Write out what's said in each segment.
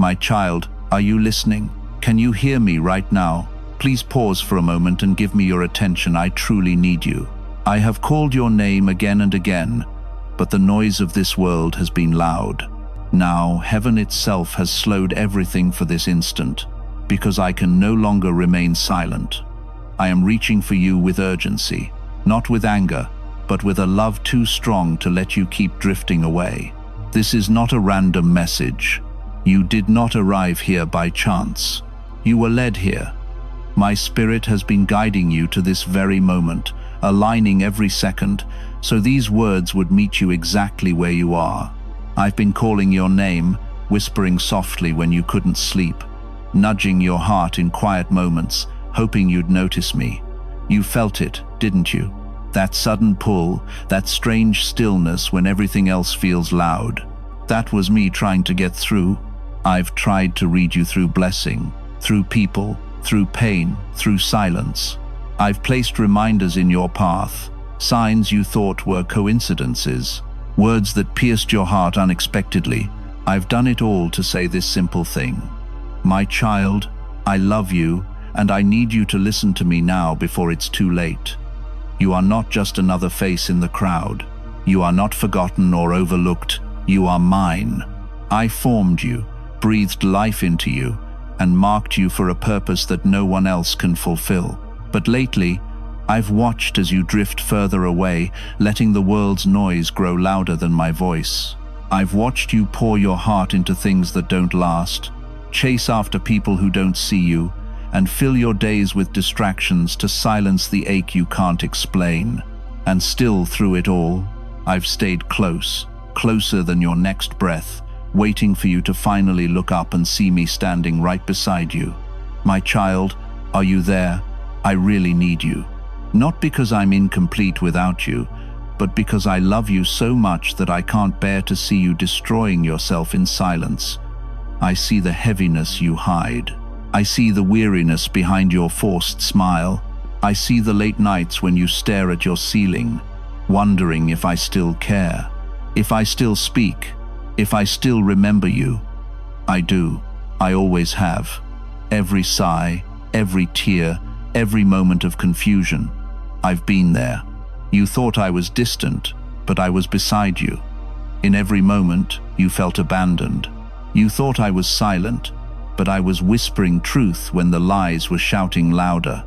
My child, are you listening? Can you hear me right now? Please pause for a moment and give me your attention. I truly need you. I have called your name again and again, but the noise of this world has been loud. Now, heaven itself has slowed everything for this instant, because I can no longer remain silent. I am reaching for you with urgency, not with anger, but with a love too strong to let you keep drifting away. This is not a random message. You did not arrive here by chance. You were led here. My spirit has been guiding you to this very moment, aligning every second, so these words would meet you exactly where you are. I've been calling your name, whispering softly when you couldn't sleep, nudging your heart in quiet moments, hoping you'd notice me. You felt it, didn't you? That sudden pull, that strange stillness when everything else feels loud. That was me trying to get through. I've tried to read you through blessing, through people, through pain, through silence. I've placed reminders in your path, signs you thought were coincidences, words that pierced your heart unexpectedly. I've done it all to say this simple thing. My child, I love you, and I need you to listen to me now before it's too late. You are not just another face in the crowd. You are not forgotten or overlooked. You are mine. I formed you, breathed life into you, and marked you for a purpose that no one else can fulfill. But lately, I've watched as you drift further away, letting the world's noise grow louder than my voice. I've watched you pour your heart into things that don't last, chase after people who don't see you, and fill your days with distractions to silence the ache you can't explain. And still, through it all, I've stayed close, closer than your next breath, waiting for you to finally look up and see me standing right beside you. My child, are you there? I really need you. Not because I'm incomplete without you, but because I love you so much that I can't bear to see you destroying yourself in silence. I see the heaviness you hide. I see the weariness behind your forced smile. I see the late nights when you stare at your ceiling, wondering if I still care, if I still speak, if I still remember you. I do. I always have. Every sigh, every tear, every moment of confusion. I've been there. You thought I was distant, but I was beside you. In every moment, you felt abandoned. You thought I was silent, but I was whispering truth when the lies were shouting louder.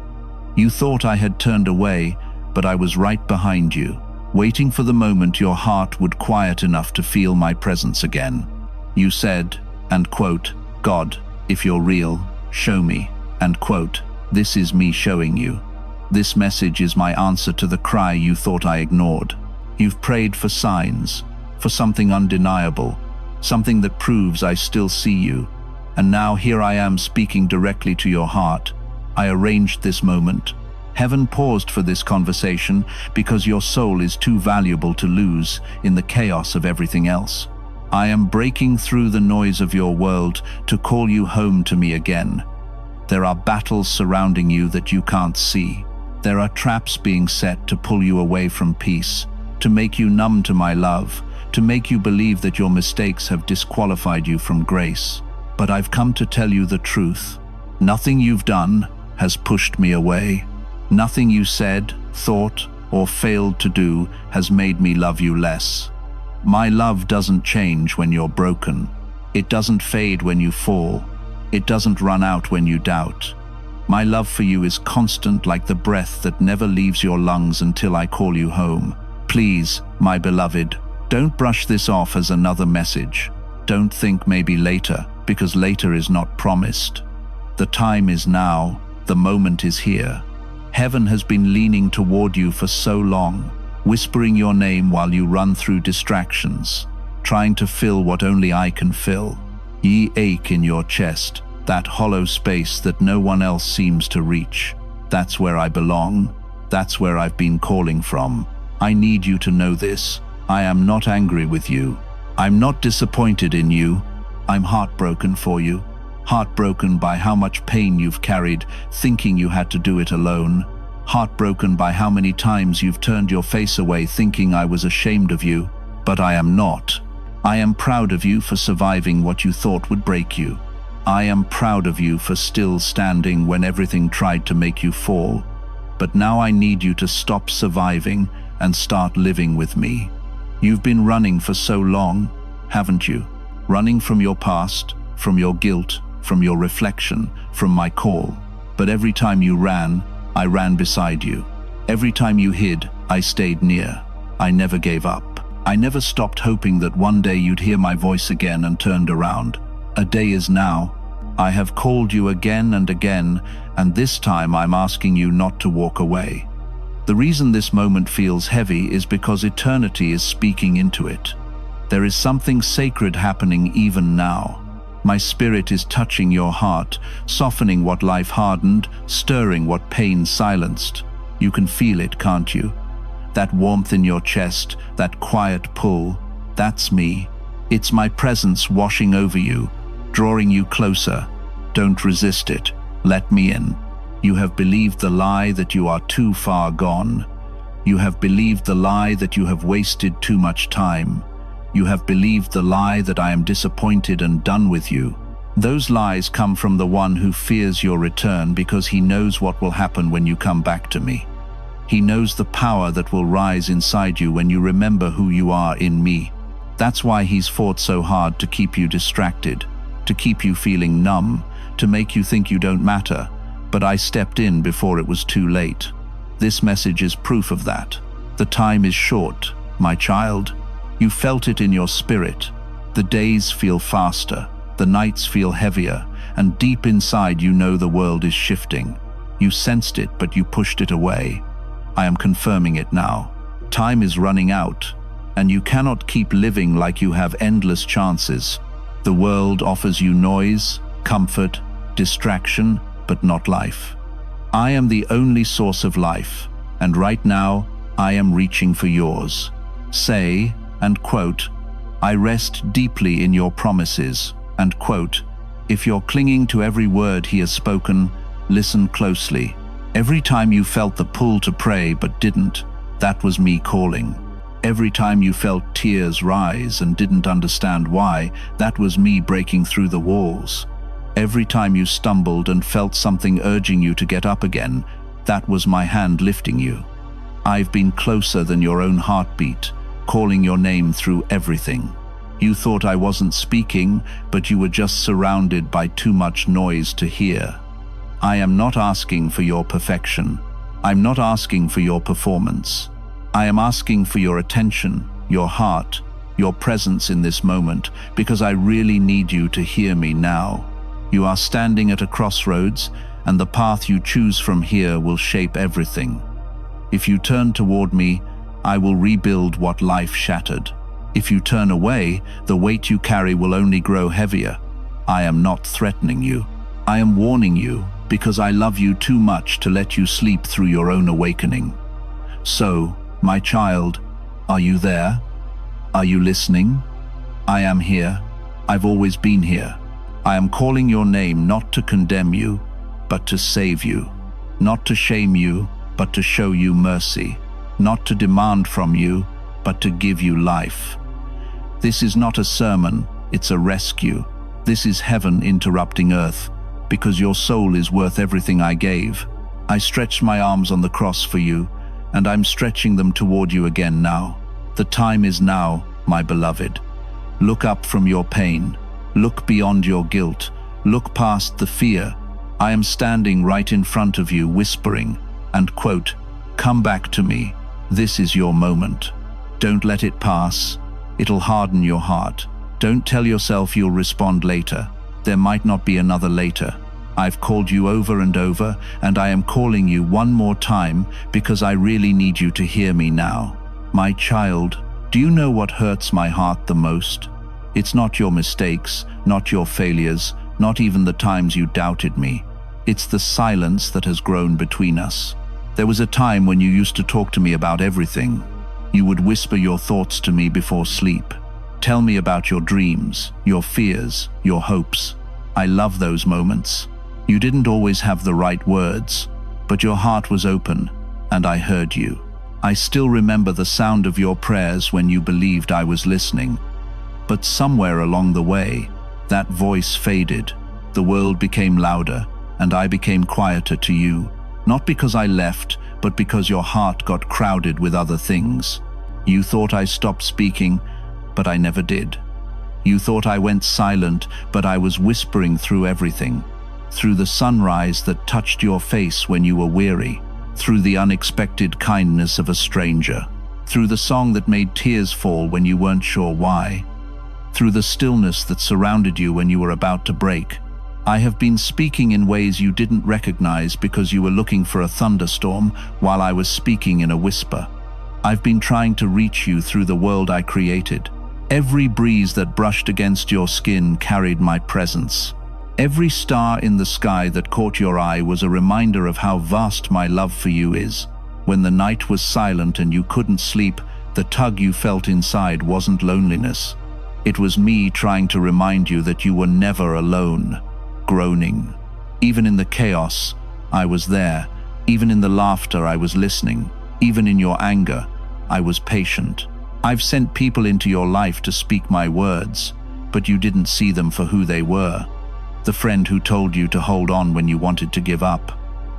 You thought I had turned away, but I was right behind you, waiting for the moment your heart would quiet enough to feel my presence again. You said, and quote, "God, if you're real, show me," and quote, "This is me showing you. This message is my answer to the cry you thought I ignored." You've prayed for signs, for something undeniable, something that proves I still see you. And now here I am speaking directly to your heart. I arranged this moment. Heaven paused for this conversation because your soul is too valuable to lose in the chaos of everything else. I am breaking through the noise of your world to call you home to me again. There are battles surrounding you that you can't see. There are traps being set to pull you away from peace, to make you numb to my love, to make you believe that your mistakes have disqualified you from grace. But I've come to tell you the truth. Nothing you've done has pushed me away. Nothing you said, thought, or failed to do has made me love you less. My love doesn't change when you're broken. It doesn't fade when you fall. It doesn't run out when you doubt. My love for you is constant, like the breath that never leaves your lungs until I call you home. Please, my beloved, don't brush this off as another message. Don't think maybe later, because later is not promised. The time is now. The moment is here. Heaven has been leaning toward you for so long, whispering your name while you run through distractions, trying to fill what only I can fill. Ye ache in your chest, that hollow space that no one else seems to reach. That's where I belong. That's where I've been calling from. I need you to know this. I am not angry with you. I'm not disappointed in you. I'm heartbroken for you. Heartbroken by how much pain you've carried, thinking you had to do it alone. Heartbroken by how many times you've turned your face away thinking I was ashamed of you. But I am not. I am proud of you for surviving what you thought would break you. I am proud of you for still standing when everything tried to make you fall. But now I need you to stop surviving and start living with me. You've been running for so long, haven't you? Running from your past, from your guilt, from your reflection, from my call. But every time you ran, I ran beside you. Every time you hid, I stayed near. I never gave up. I never stopped hoping that one day you'd hear my voice again and turned around. A day is now. I have called you again and again, and this time I'm asking you not to walk away. The reason this moment feels heavy is because eternity is speaking into it. There is something sacred happening even now. My spirit is touching your heart, softening what life hardened, stirring what pain silenced. You can feel it, can't you? That warmth in your chest, that quiet pull, that's me. It's my presence washing over you, drawing you closer. Don't resist it. Let me in. You have believed the lie that you are too far gone. You have believed the lie that you have wasted too much time. You have believed the lie that I am disappointed and done with you. Those lies come from the one who fears your return because he knows what will happen when you come back to me. He knows the power that will rise inside you when you remember who you are in me. That's why he's fought so hard to keep you distracted, to keep you feeling numb, to make you think you don't matter. But I stepped in before it was too late. This message is proof of that. The time is short, my child. You felt it in your spirit. The days feel faster, the nights feel heavier, and deep inside you know the world is shifting. You sensed it, but you pushed it away. I am confirming it now. Time is running out, and you cannot keep living like you have endless chances. The world offers you noise, comfort, distraction, but not life. I am the only source of life, and right now, I am reaching for yours. Say, and quote, I rest deeply in your promises, and quote, if you're clinging to every word he has spoken, listen closely. Every time you felt the pull to pray but didn't, that was me calling. Every time you felt tears rise and didn't understand why, that was me breaking through the walls. Every time you stumbled and felt something urging you to get up again, that was my hand lifting you. I've been closer than your own heartbeat, calling your name through everything. You thought I wasn't speaking, but you were just surrounded by too much noise to hear. I am not asking for your perfection. I'm not asking for your performance. I am asking for your attention, your heart, your presence in this moment, because I really need you to hear me now. You are standing at a crossroads, and the path you choose from here will shape everything. If you turn toward me, I will rebuild what life shattered. If you turn away, the weight you carry will only grow heavier. I am not threatening you. I am warning you, because I love you too much to let you sleep through your own awakening. So, my child, are you there? Are you listening? I am here. I've always been here. I am calling your name not to condemn you, but to save you. Not to shame you, but to show you mercy. Not to demand from you, but to give you life. This is not a sermon, it's a rescue. This is heaven interrupting earth, because your soul is worth everything I gave. I stretched my arms on the cross for you, and I'm stretching them toward you again now. The time is now, my beloved. Look up from your pain. Look beyond your guilt. Look past the fear. I am standing right in front of you, whispering, and quote, come back to me. This is your moment. Don't let it pass. It'll harden your heart. Don't tell yourself you'll respond later. There might not be another later. I've called you over and over, and I am calling you one more time because I really need you to hear me now. My child, do you know what hurts my heart the most? It's not your mistakes, not your failures, not even the times you doubted me. It's the silence that has grown between us. There was a time when you used to talk to me about everything. You would whisper your thoughts to me before sleep. Tell me about your dreams, your fears, your hopes. I love those moments. You didn't always have the right words, but your heart was open, and I heard you. I still remember the sound of your prayers when you believed I was listening. But somewhere along the way, that voice faded. The world became louder, and I became quieter to you, not because I left, but because your heart got crowded with other things. You thought I stopped speaking, but I never did. You thought I went silent, but I was whispering through everything. Through the sunrise that touched your face when you were weary, through the unexpected kindness of a stranger, through the song that made tears fall when you weren't sure why, through the stillness that surrounded you when you were about to break. I have been speaking in ways you didn't recognize because you were looking for a thunderstorm while I was speaking in a whisper. I've been trying to reach you through the world I created. Every breeze that brushed against your skin carried my presence. Every star in the sky that caught your eye was a reminder of how vast my love for you is. When the night was silent and you couldn't sleep, the tug you felt inside wasn't loneliness. It was me trying to remind you that you were never alone. Groaning. Even in the chaos, I was there. Even in the laughter, I was listening. Even in your anger, I was patient. I've sent people into your life to speak my words, but you didn't see them for who they were. The friend who told you to hold on when you wanted to give up,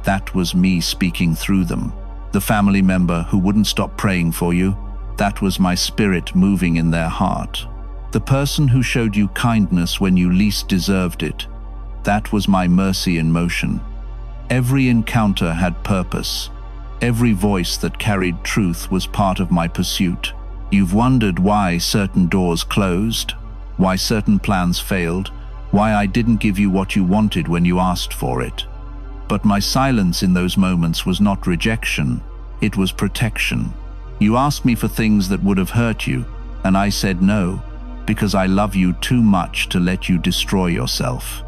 that was me speaking through them. The family member who wouldn't stop praying for you, that was my spirit moving in their heart. The person who showed you kindness when you least deserved it, that was my mercy in motion. Every encounter had purpose. Every voice that carried truth was part of my pursuit. You've wondered why certain doors closed, why certain plans failed, why I didn't give you what you wanted when you asked for it. But my silence in those moments was not rejection, it was protection. You asked me for things that would have hurt you, and I said no, because I love you too much to let you destroy yourself.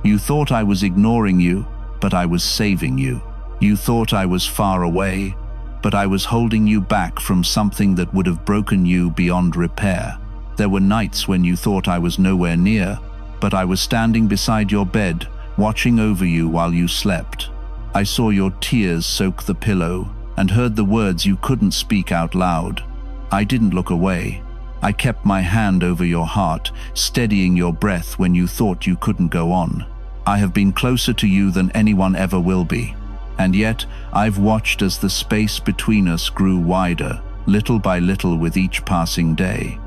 You thought I was ignoring you, but I was saving you. You thought I was far away, but I was holding you back from something that would have broken you beyond repair. There were nights when you thought I was nowhere near, but I was standing beside your bed, watching over you while you slept. I saw your tears soak the pillow and heard the words you couldn't speak out loud. I didn't look away. I kept my hand over your heart, steadying your breath when you thought you couldn't go on. I have been closer to you than anyone ever will be. And yet, I've watched as the space between us grew wider, little by little with each passing day.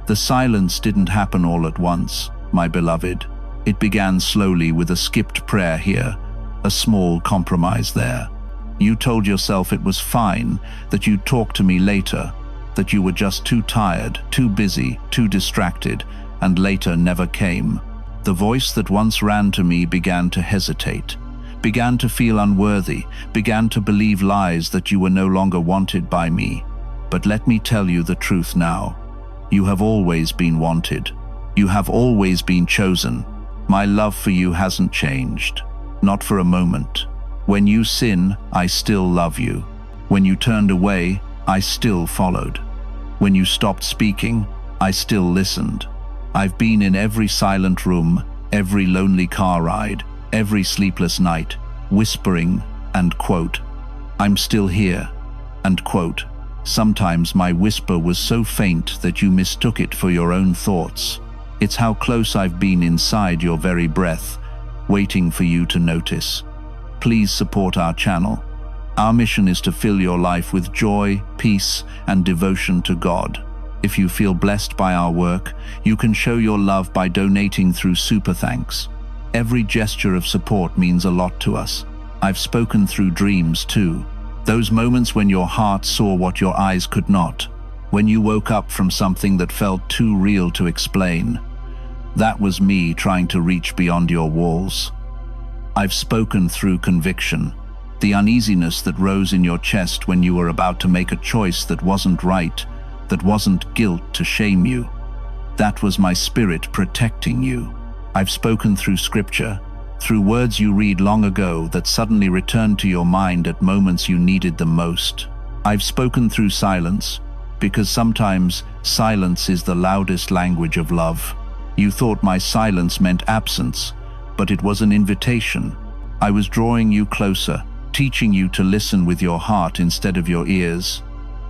The silence didn't happen all at once, my beloved. It began slowly with a skipped prayer here, a small compromise there. You told yourself it was fine, that you'd talk to me later, that you were just too tired, too busy, too distracted, and later never came. The voice that once ran to me began to hesitate, began to feel unworthy, began to believe lies that you were no longer wanted by me. But let me tell you the truth now. You have always been wanted. You have always been chosen. My love for you hasn't changed, not for a moment. When you sin, I still love you. When you turned away, I still followed. When you stopped speaking, I still listened. I've been in every silent room, every lonely car ride, every sleepless night, whispering and quote, I'm still here, and quote, sometimes my whisper was so faint that you mistook it for your own thoughts. It's how close I've been inside your very breath, waiting for you to notice. Please support our channel. Our mission is to fill your life with joy, peace, and devotion to God. If you feel blessed by our work, you can show your love by donating through Super Thanks. Every gesture of support means a lot to us. I've spoken through dreams too. Those moments when your heart saw what your eyes could not. When you woke up from something that felt too real to explain. That was me trying to reach beyond your walls. I've spoken through conviction. The uneasiness that rose in your chest when you were about to make a choice that wasn't right, that wasn't guilt to shame you. That was my spirit protecting you. I've spoken through scripture, through words you read long ago that suddenly returned to your mind at moments you needed them most. I've spoken through silence, because sometimes silence is the loudest language of love. You thought my silence meant absence, but it was an invitation. I was drawing you closer, teaching you to listen with your heart instead of your ears.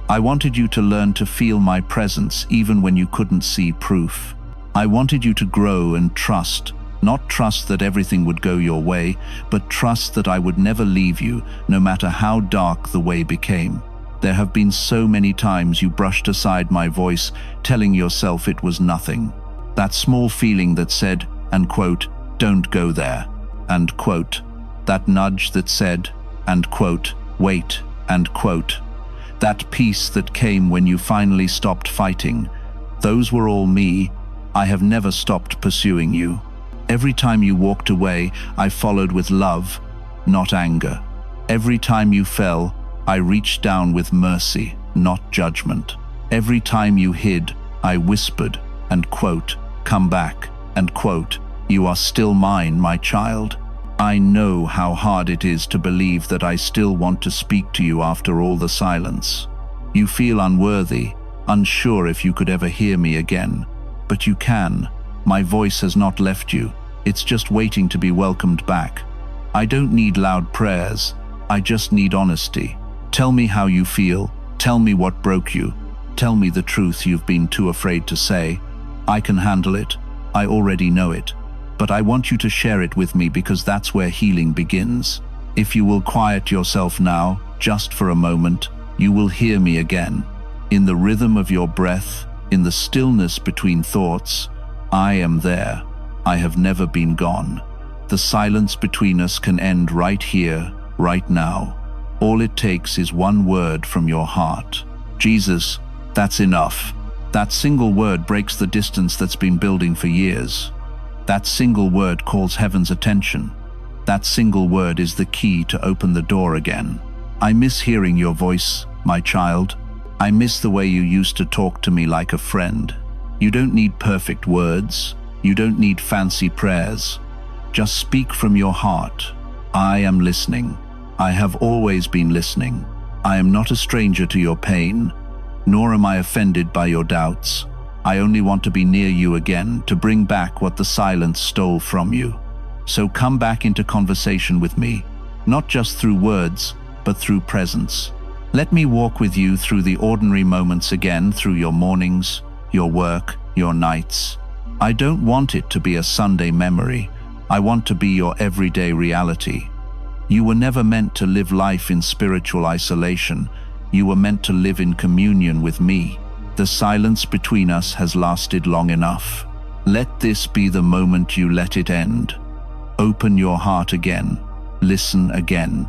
I wanted you to learn to feel my presence even when you couldn't see proof. I wanted you to grow and trust, Not trust that everything would go your way, but trust that I would never leave you, no matter how dark the way became. There have been so many times you brushed aside my voice, telling yourself it was nothing. That small feeling that said, and quote, "Don't go there," and quote, that nudge that said, and quote, "Wait," and quote, that peace that came when you finally stopped fighting. Those were all me. I have never stopped pursuing you. Every time you walked away, I followed with love, not anger. Every time you fell, I reached down with mercy, not judgment. Every time you hid, I whispered, and quote, "Come back," and quote, "You are still mine, my child." I know how hard it is to believe that I still want to speak to you after all the silence. You feel unworthy, unsure if you could ever hear me again. But you can. My voice has not left you. It's just waiting to be welcomed back. I don't need loud prayers. I just need honesty. Tell me how you feel. Tell me what broke you. Tell me the truth you've been too afraid to say. I can handle it. I already know it. But I want you to share it with me because that's where healing begins. If you will quiet yourself now, just for a moment, you will hear me again. In the rhythm of your breath, in the stillness between thoughts, I am there. I have never been gone. The silence between us can end right here, right now. All it takes is one word from your heart. Jesus, that's enough. That single word breaks the distance that's been building for years. That single word calls heaven's attention. That single word is the key to open the door again. I miss hearing your voice, my child. I miss the way you used to talk to me like a friend. You don't need perfect words. You don't need fancy prayers. Just speak from your heart. I am listening. I have always been listening. I am not a stranger to your pain, nor am I offended by your doubts. I only want to be near you again, to bring back what the silence stole from you. So come back into conversation with me, not just through words, but through presence. Let me walk with you through the ordinary moments again, through your mornings, your work, your nights. I don't want it to be a Sunday memory. I want to be your everyday reality. You were never meant to live life in spiritual isolation. You were meant to live in communion with me. The silence between us has lasted long enough. Let this be the moment you let it end. Open your heart again. Listen again.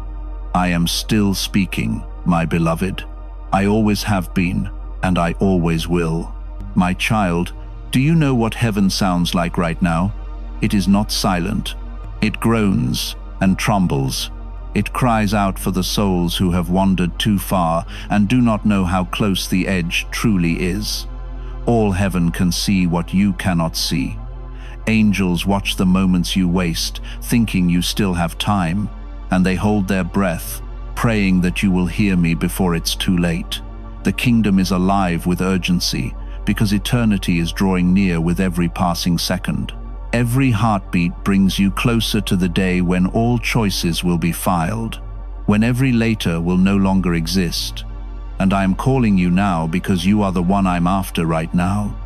I am still speaking, my beloved. I always have been, and I always will. My child, do you know what heaven sounds like right now? It is not silent. It groans and trembles. It cries out for the souls who have wandered too far and do not know how close the edge truly is. All heaven can see what you cannot see. Angels watch the moments you waste, thinking you still have time, and they hold their breath, praying that you will hear me before it's too late. The kingdom is alive with urgency, because eternity is drawing near with every passing second. Every heartbeat brings you closer to the day when all choices will be filed, when every later will no longer exist. And I am calling you now because you are the one I'm after right now.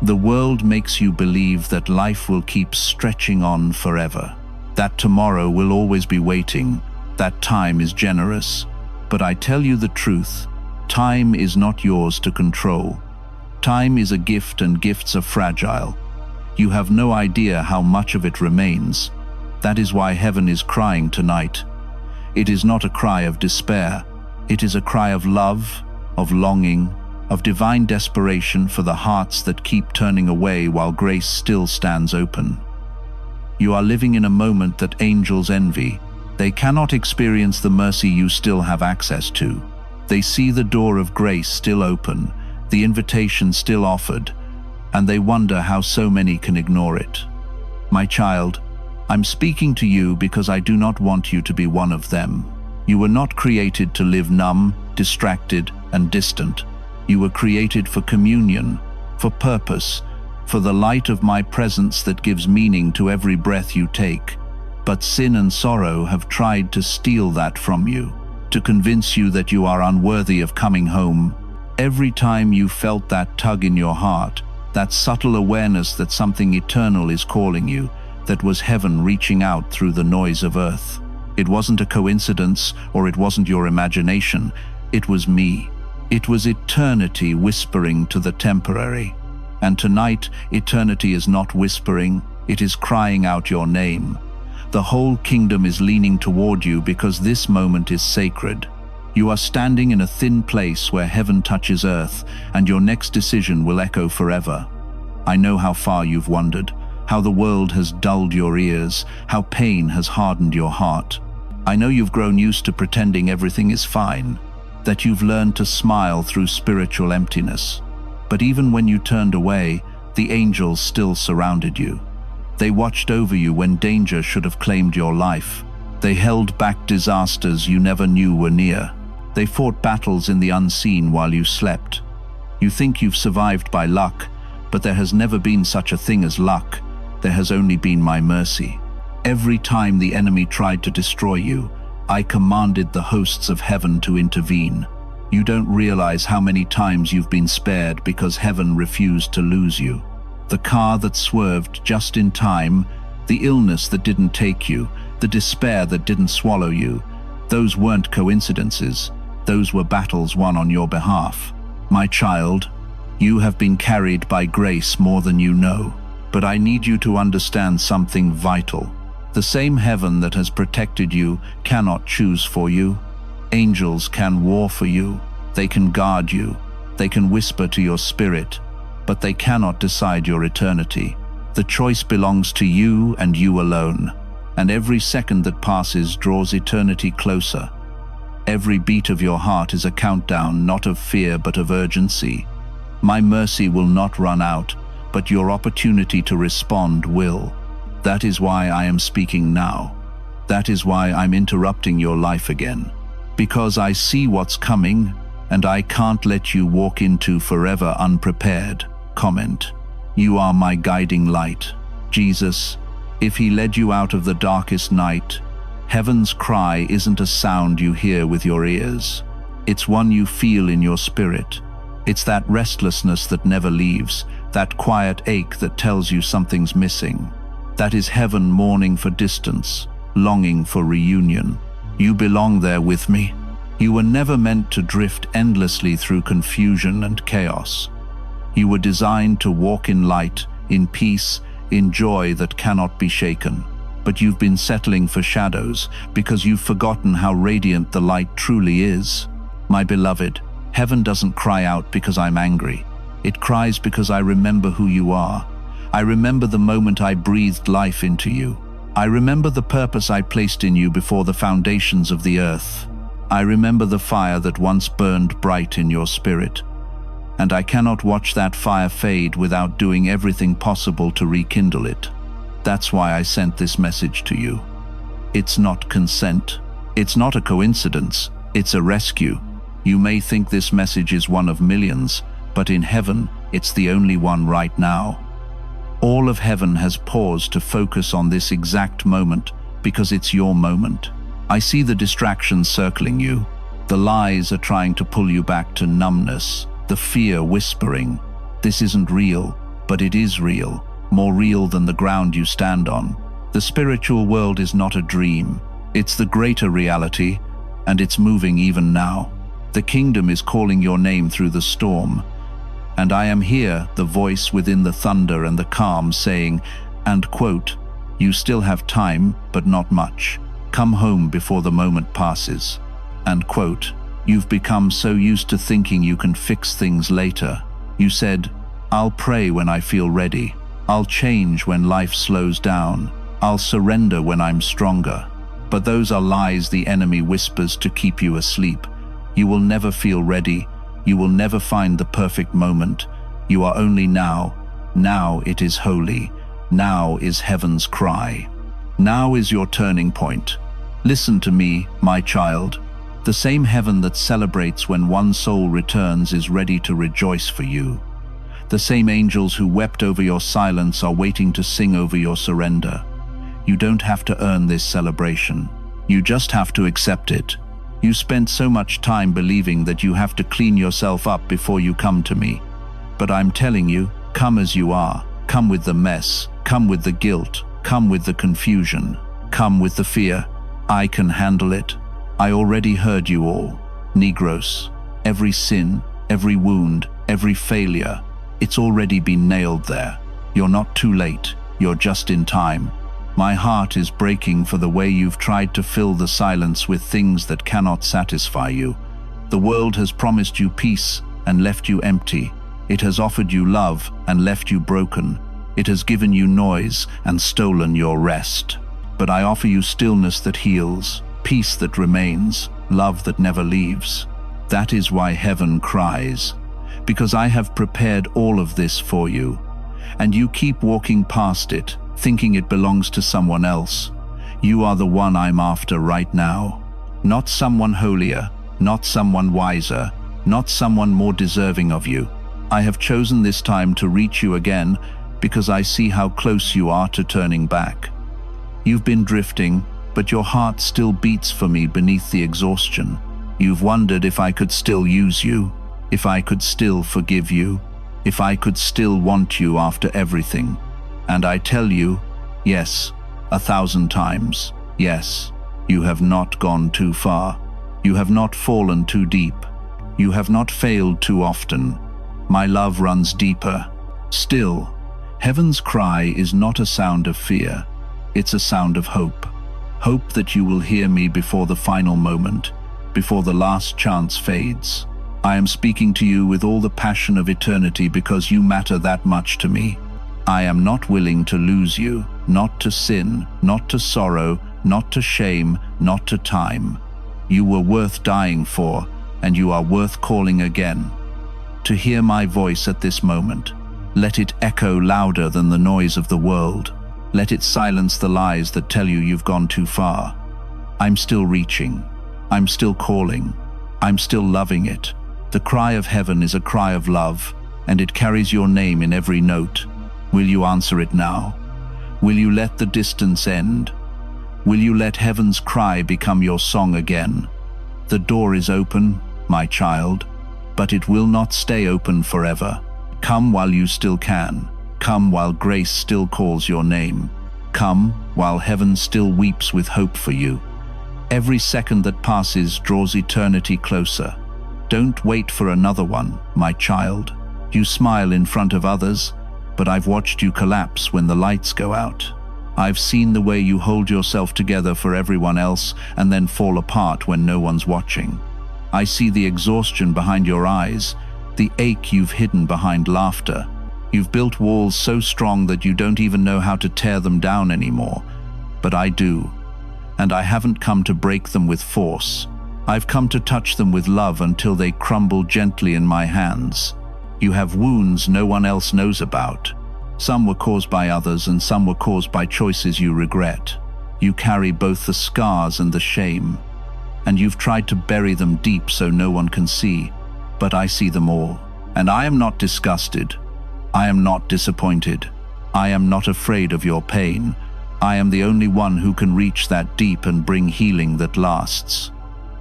The world makes you believe that life will keep stretching on forever, that tomorrow will always be waiting, that time is generous. But I tell you the truth, time is not yours to control. Time is a gift, and gifts are fragile. You have no idea how much of it remains. That is why heaven is crying tonight. It is not a cry of despair. It is a cry of love, of longing, of divine desperation for the hearts that keep turning away while grace still stands open. You are living in a moment that angels envy. They cannot experience the mercy you still have access to. They see the door of grace still open, the invitation still offered, and they wonder how so many can ignore it. My child, I'm speaking to you because I do not want you to be one of them. You were not created to live numb, distracted, and distant. You were created for communion, for purpose, for the light of my presence that gives meaning to every breath you take. But sin and sorrow have tried to steal that from you, to convince you that you are unworthy of coming home. Every time you felt that tug in your heart, that subtle awareness that something eternal is calling you, that was heaven reaching out through the noise of earth. It wasn't a coincidence, or it wasn't your imagination. It was me. It was eternity whispering to the temporary. And tonight, eternity is not whispering, it is crying out your name. The whole kingdom is leaning toward you because this moment is sacred. You are standing in a thin place where heaven touches earth, and your next decision will echo forever. I know how far you've wandered, how the world has dulled your ears, how pain has hardened your heart. I know you've grown used to pretending everything is fine, that you've learned to smile through spiritual emptiness. But even when you turned away, the angels still surrounded you. They watched over you when danger should have claimed your life. They held back disasters you never knew were near. They fought battles in the unseen while you slept. You think you've survived by luck, but there has never been such a thing as luck. There has only been my mercy. Every time the enemy tried to destroy you, I commanded the hosts of heaven to intervene. You don't realize how many times you've been spared because heaven refused to lose you. The car that swerved just in time, the illness that didn't take you, the despair that didn't swallow you, those weren't coincidences. Those were battles won on your behalf. My child, you have been carried by grace more than you know. But I need you to understand something vital. The same heaven that has protected you cannot choose for you. Angels can war for you. They can guard you. They can whisper to your spirit, but they cannot decide your eternity. The choice belongs to you and you alone. And every second that passes draws eternity closer. Every beat of your heart is a countdown, not of fear but of urgency. My mercy will not run out, but your opportunity to respond will. That is why I am speaking now. That is why I'm interrupting your life again. Because I see what's coming, and I can't let you walk into forever unprepared. Comment. You are my guiding light. Jesus, if he led you out of the darkest night, heaven's cry isn't a sound you hear with your ears. It's one you feel in your spirit. It's that restlessness that never leaves, that quiet ache that tells you something's missing. That is heaven mourning for distance, longing for reunion. You belong there with me. You were never meant to drift endlessly through confusion and chaos. You were designed to walk in light, in peace, in joy that cannot be shaken. But you've been settling for shadows because you've forgotten how radiant the light truly is. My beloved, heaven doesn't cry out because I'm angry. It cries because I remember who you are. I remember the moment I breathed life into you. I remember the purpose I placed in you before the foundations of the earth. I remember the fire that once burned bright in your spirit. And I cannot watch that fire fade without doing everything possible to rekindle it. That's why I sent this message to you. It's not consent. It's not a coincidence. It's a rescue. You may think this message is one of millions, but in heaven, it's the only one right now. All of heaven has paused to focus on this exact moment because it's your moment. I see the distractions circling you. The lies are trying to pull you back to numbness, the fear whispering, "This isn't real," but it is real, more real than the ground you stand on. The spiritual world is not a dream. It's the greater reality, and it's moving even now. The kingdom is calling your name through the storm. And I am here, the voice within the thunder and the calm saying, and quote, "You still have time, but not much. Come home before the moment passes." And quote, "You've become so used to thinking you can fix things later. You said, I'll pray when I feel ready. I'll change when life slows down. I'll surrender when I'm stronger." But those are lies the enemy whispers to keep you asleep. You will never feel ready. You will never find the perfect moment. You are only now. Now it is holy. Now is heaven's cry. Now is your turning point. Listen to me, my child. The same heaven that celebrates when one soul returns is ready to rejoice for you. The same angels who wept over your silence are waiting to sing over your surrender. You don't have to earn this celebration. You just have to accept it. You spent so much time believing that you have to clean yourself up before you come to me. But I'm telling you, come as you are. Come with the mess. Come with the guilt. Come with the confusion. Come with the fear. I can handle it. I already heard you all. Negros. Every sin, every wound, every failure, it's already been nailed there. You're not too late. You're just in time. My heart is breaking for the way you've tried to fill the silence with things that cannot satisfy you. The world has promised you peace and left you empty. It has offered you love and left you broken. It has given you noise and stolen your rest. But I offer you stillness that heals, peace that remains, love that never leaves. That is why heaven cries, because I have prepared all of this for you, and you keep walking past it, thinking it belongs to someone else. You are the one I'm after right now. Not someone holier, not someone wiser, not someone more deserving of you. I have chosen this time to reach you again because I see how close you are to turning back. You've been drifting, but your heart still beats for me beneath the exhaustion. You've wondered if I could still use you, if I could still forgive you, if I could still want you after everything. And I tell you, yes, 1,000 times, yes, you have not gone too far. You have not fallen too deep. You have not failed too often. My love runs deeper. Still, heaven's cry is not a sound of fear. It's a sound of hope. Hope that you will hear me before the final moment, before the last chance fades. I am speaking to you with all the passion of eternity because you matter that much to me. I am not willing to lose you, not to sin, not to sorrow, not to shame, not to time. You were worth dying for, and you are worth calling again. To hear my voice at this moment, let it echo louder than the noise of the world. Let it silence the lies that tell you you've gone too far. I'm still reaching. I'm still calling. I'm still loving it. The cry of heaven is a cry of love, and it carries your name in every note. Will you answer it now? Will you let the distance end? Will you let heaven's cry become your song again? The door is open, my child, but it will not stay open forever. Come while you still can. Come while grace still calls your name. Come while heaven still weeps with hope for you. Every second that passes draws eternity closer. Don't wait for another one, my child. You smile in front of others, but I've watched you collapse when the lights go out. I've seen the way you hold yourself together for everyone else and then fall apart when no one's watching. I see the exhaustion behind your eyes, the ache you've hidden behind laughter. You've built walls so strong that you don't even know how to tear them down anymore. But I do, and I haven't come to break them with force. I've come to touch them with love until they crumble gently in my hands. You have wounds no one else knows about. Some were caused by others and some were caused by choices you regret. You carry both the scars and the shame, and you've tried to bury them deep so no one can see, but I see them all. And I am not disgusted. I am not disappointed. I am not afraid of your pain. I am the only one who can reach that deep and bring healing that lasts.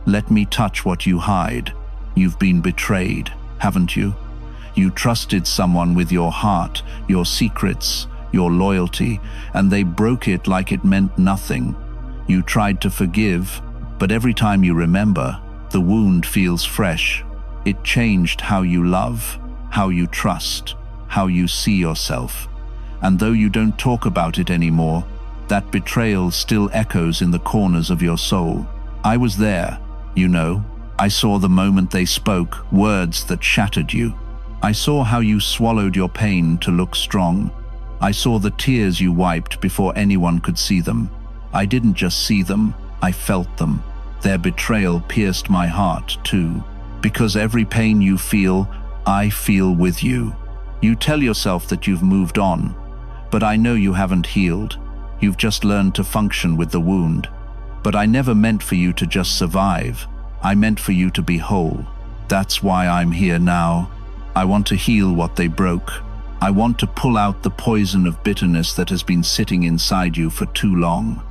Let me touch what you hide. You've been betrayed, haven't you? You trusted someone with your heart, your secrets, your loyalty, and they broke it like it meant nothing. You tried to forgive, but every time you remember, the wound feels fresh. It changed how you love, how you trust, how you see yourself. And though you don't talk about it anymore, that betrayal still echoes in the corners of your soul. I was there, you know. I saw the moment they spoke, words that shattered you. I saw how you swallowed your pain to look strong. I saw the tears you wiped before anyone could see them. I didn't just see them, I felt them. Their betrayal pierced my heart too. Because every pain you feel, I feel with you. You tell yourself that you've moved on, but I know you haven't healed. You've just learned to function with the wound. But I never meant for you to just survive. I meant for you to be whole. That's why I'm here now. I want to heal what they broke. I want to pull out the poison of bitterness that has been sitting inside you for too long.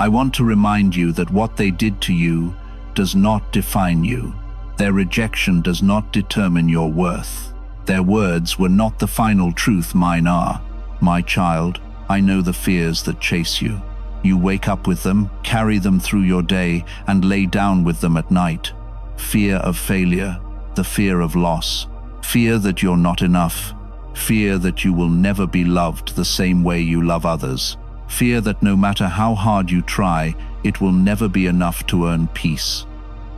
I want to remind you that what they did to you does not define you. Their rejection does not determine your worth. Their words were not the final truth, mine are. My child, I know the fears that chase you. You wake up with them, carry them through your day, and lay down with them at night. Fear of failure, the fear of loss, fear that you're not enough, fear that you will never be loved the same way you love others, fear that no matter how hard you try, it will never be enough to earn peace.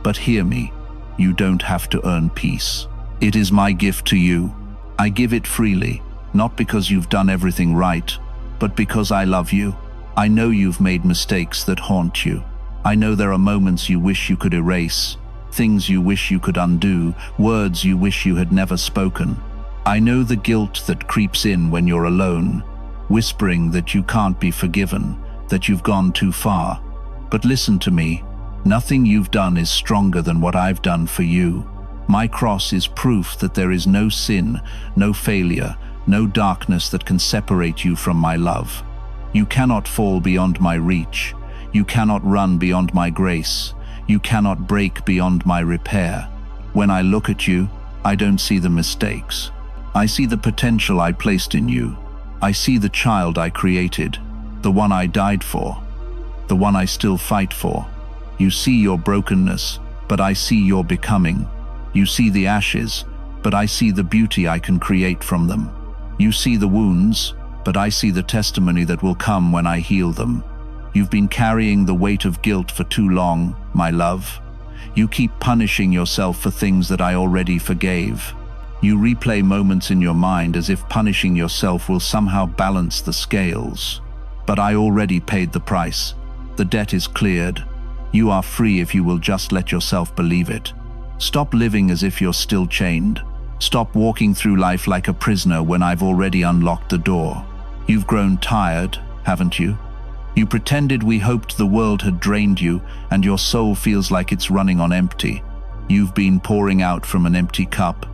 But hear me, you don't have to earn peace. It is my gift to you. I give it freely, not because you've done everything right, but because I love you. I know you've made mistakes that haunt you. I know there are moments you wish you could erase, things you wish you could undo, words you wish you had never spoken. I know the guilt that creeps in when you're alone, whispering that you can't be forgiven, that you've gone too far. But listen to me, nothing you've done is stronger than what I've done for you. My cross is proof that there is no sin, no failure, no darkness that can separate you from my love. You cannot fall beyond my reach. You cannot run beyond my grace. You cannot break beyond my repair. When I look at you, I don't see the mistakes. I see the potential I placed in you. I see the child I created, the one I died for, the one I still fight for. You see your brokenness, but I see your becoming. You see the ashes, but I see the beauty I can create from them. You see the wounds, but I see the testimony that will come when I heal them. You've been carrying the weight of guilt for too long, my love. You keep punishing yourself for things that I already forgave. You replay moments in your mind as if punishing yourself will somehow balance the scales. But I already paid the price. The debt is cleared. You are free if you will just let yourself believe it. Stop living as if you're still chained. Stop walking through life like a prisoner when I've already unlocked the door. You've grown tired, haven't you? You pretended we hoped the world had drained you, and your soul feels like it's running on empty. You've been pouring out from an empty cup,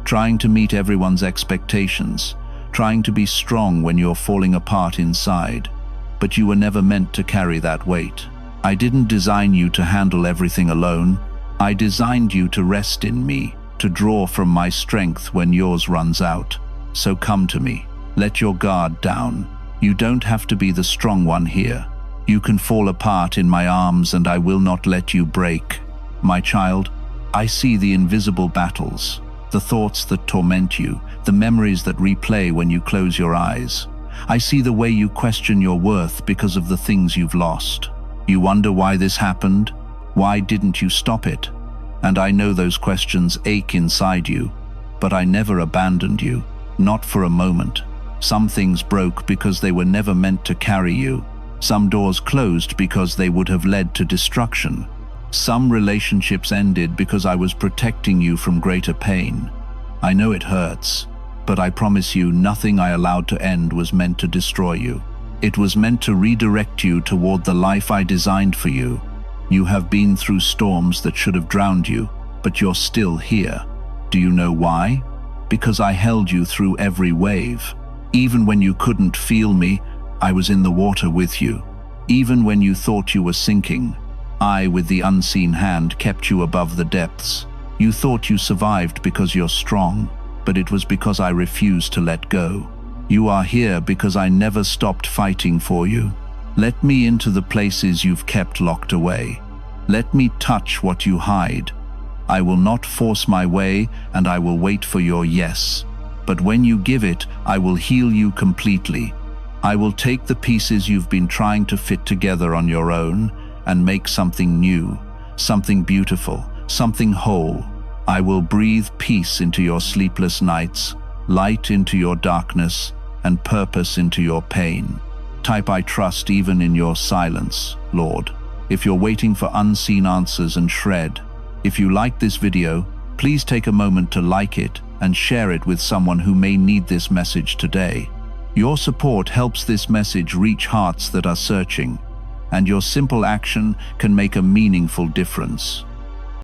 trying to meet everyone's expectations, trying to be strong when you're falling apart inside. But you were never meant to carry that weight. I didn't design you to handle everything alone. I designed you to rest in me, to draw from my strength when yours runs out. So come to me. Let your guard down. You don't have to be the strong one here. You can fall apart in my arms and I will not let you break. My child, I see the invisible battles, the thoughts that torment you, the memories that replay when you close your eyes. I see the way you question your worth because of the things you've lost. You wonder why this happened? Why didn't you stop it? And I know those questions ache inside you, but I never abandoned you, not for a moment. Some things broke because they were never meant to carry you. Some doors closed because they would have led to destruction. Some relationships ended because I was protecting you from greater pain. I know it hurts, but I promise you nothing I allowed to end was meant to destroy you. It was meant to redirect you toward the life I designed for you. You have been through storms that should have drowned you, but you're still here. Do you know why? Because I held you through every wave. Even when you couldn't feel me, I was in the water with you. Even when you thought you were sinking, I, with the unseen hand, kept you above the depths. You thought you survived because you're strong, but it was because I refused to let go. You are here because I never stopped fighting for you. Let me into the places you've kept locked away. Let me touch what you hide. I will not force my way, and I will wait for your yes. But when you give it, I will heal you completely. I will take the pieces you've been trying to fit together on your own and make something new, something beautiful, something whole. I will breathe peace into your sleepless nights, light into your darkness, and purpose into your pain. Type I trust even in your silence, Lord. If you're waiting for unseen answers and shred. If you like this video, please take a moment to like it and share it with someone who may need this message today. Your support helps this message reach hearts that are searching, and your simple action can make a meaningful difference.